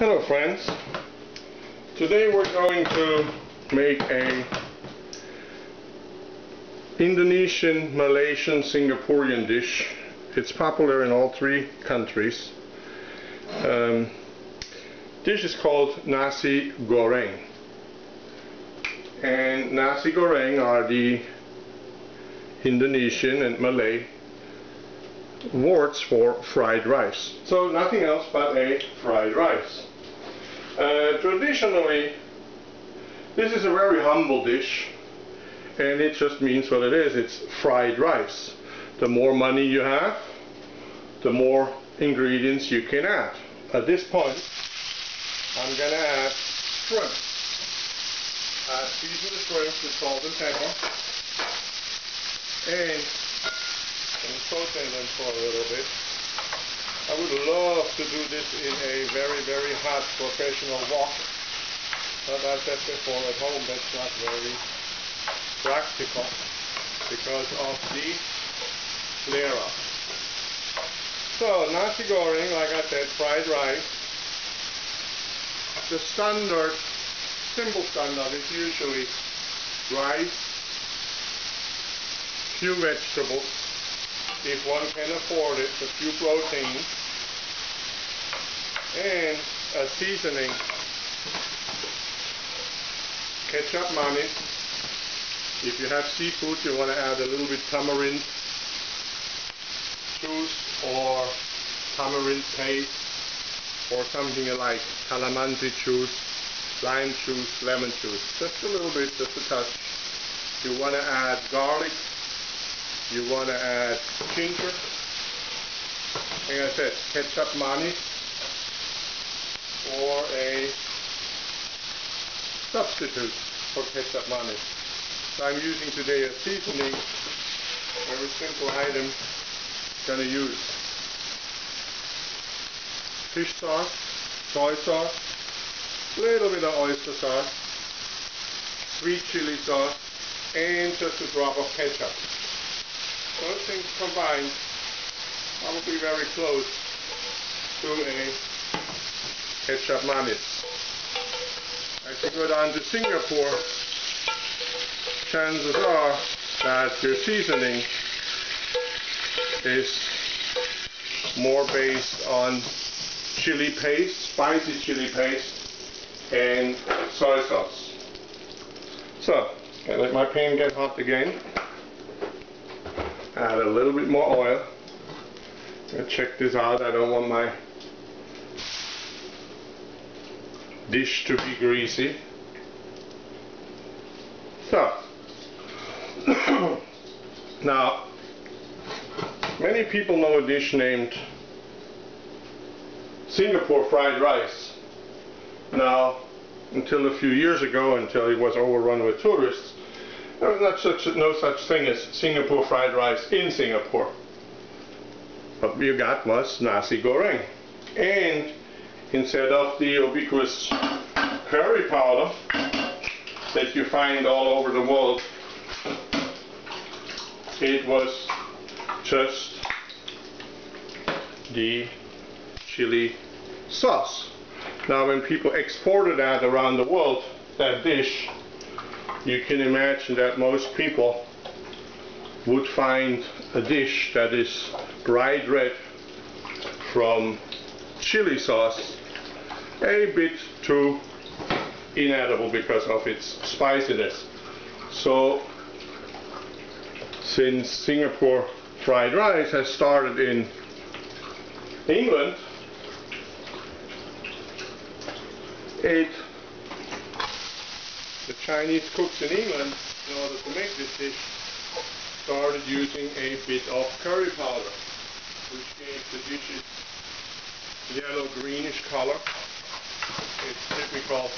Hello friends, today we're going to make a Indonesian, Malaysian, Singaporean dish. It's popular in all three countries. Dish is called Nasi Goreng, and Nasi Goreng are the Indonesian and Malay words for fried rice. So nothing else but a fried rice. Traditionally, this is a very humble dish, and it just means what it is. It's fried rice. The more money you have, the more ingredients you can add. At this point, I'm going to add shrimp. Season the shrimp with salt and pepper, and saute them for a little bit. I would love to do this in a very, very hot professional wok, but as I said before, at home that's not very practical because of the flare-up. So Nasi Goreng, like I said, fried rice. The standard, simple standard is usually rice, few vegetables, if one can afford it, a few proteins, and a seasoning, ketchup, mayonnaise. If you have seafood, you want to add a little bit tamarind juice or tamarind paste, or something like calamansi juice, lime juice, lemon juice. Just a little bit, just a touch. You want to add garlic. You want to add ginger. Like I said, ketchup, mayonnaise, or a substitute for ketchup, mayonnaise. So I'm using today a seasoning, very simple item. Going to use fish sauce, soy sauce, a little bit of oyster sauce, sweet chili sauce, and just a drop of ketchup. Those things combined probably very close to a ketchup mayonnaise. As you go down to Singapore, chances are that your seasoning is more based on chili paste, spicy chili paste, and soy sauce. So, I let my pan get hot again. Add a little bit more oil. Check this out. I don't want my dish to be greasy. So, now, many people know a dish named Singapore fried rice. Now, until a few years ago, until it was overrun with tourists, there was no such thing as Singapore fried rice in Singapore. What you got was Nasi Goreng. And instead of the ubiquitous curry powder that you find all over the world, it was just the chili sauce. Now when people exported that around the world, that dish, you can imagine that most people would find a dish that is bright red from chili sauce a bit too inedible because of its spiciness. So since Singapore fried rice has started in England, the Chinese cooks in England, in order to make this dish, started using a bit of curry powder, which gave the dish its yellow-greenish color. It's typical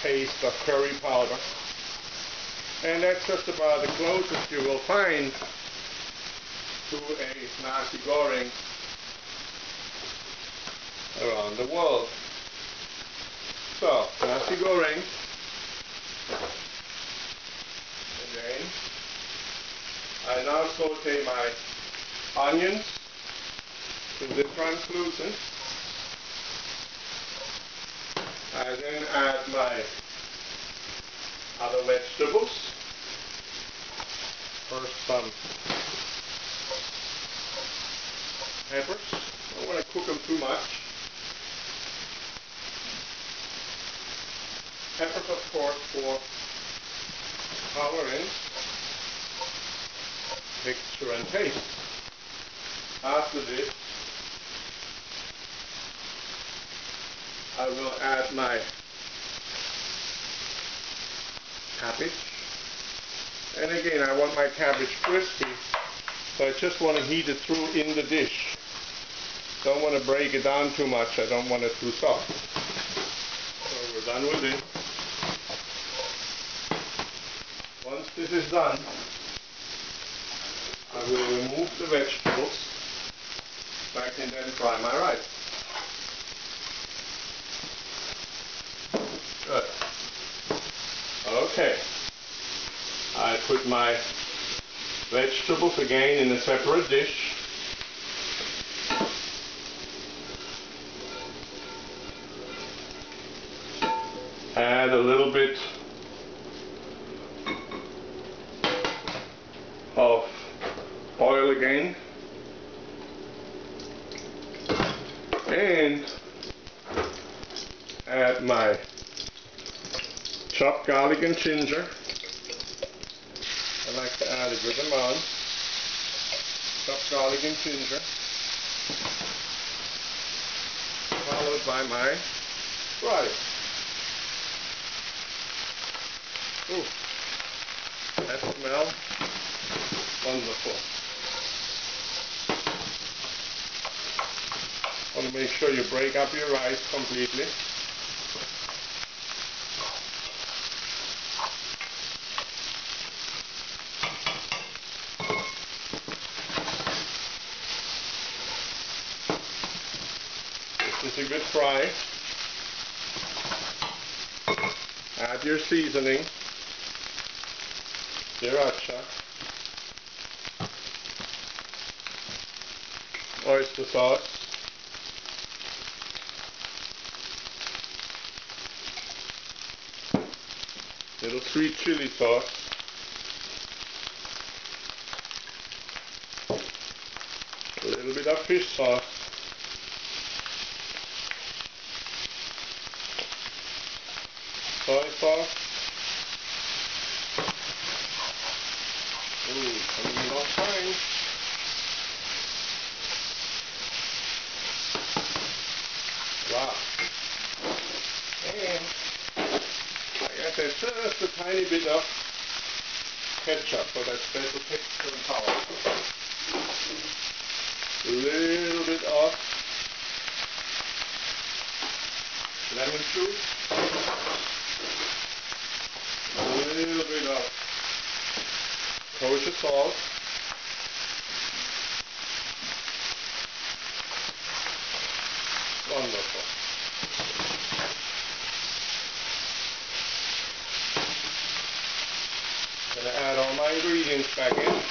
taste of curry powder. And that's just about the closest you will find to a Nasi Goreng around the world. So, Nasi Goreng. Again, I now saute my onions to the translucent. I then add my other vegetables. First some peppers. I don't want to cook them too much. Peppers, of course, for coloring, texture and taste. After this, I will add my cabbage. And again, I want my cabbage crispy, so I just want to heat it through in the dish. Don't want to break it down too much. I don't want it too soft. So we're done with it. Once this is done, I will remove the vegetables so I can then fry my rice. Good. Okay. I put my vegetables again in a separate dish. Add a little bit of oil again, and add my chopped garlic and ginger. I like to add a good amount. Chopped garlic and ginger, followed by my rice. Ooh, that smells wonderful. Want to make sure you break up your rice completely. This is a good fry. Add your seasoning, sriracha, oyster sauce, little sweet chili sauce, a little bit of fish sauce, soy sauce. Ooh, coming along fine. Wow. And I added just a tiny bit of ketchup for that special texture and power. A little bit of lemon juice. A little bit of kosher salt. Wonderful. Gonna add all my ingredients back in.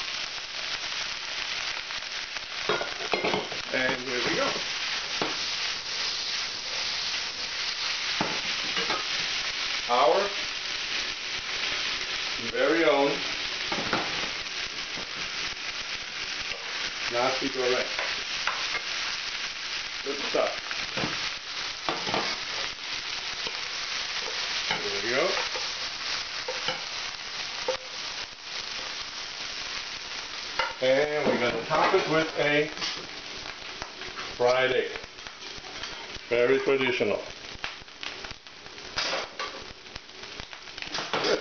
And here we go. Our very own Nasi Goreng. Good stuff. There we go. And we're going to top it with a fried egg. Very traditional. Good.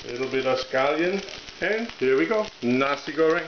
A little bit of scallion, and here we go. Nasi Goreng.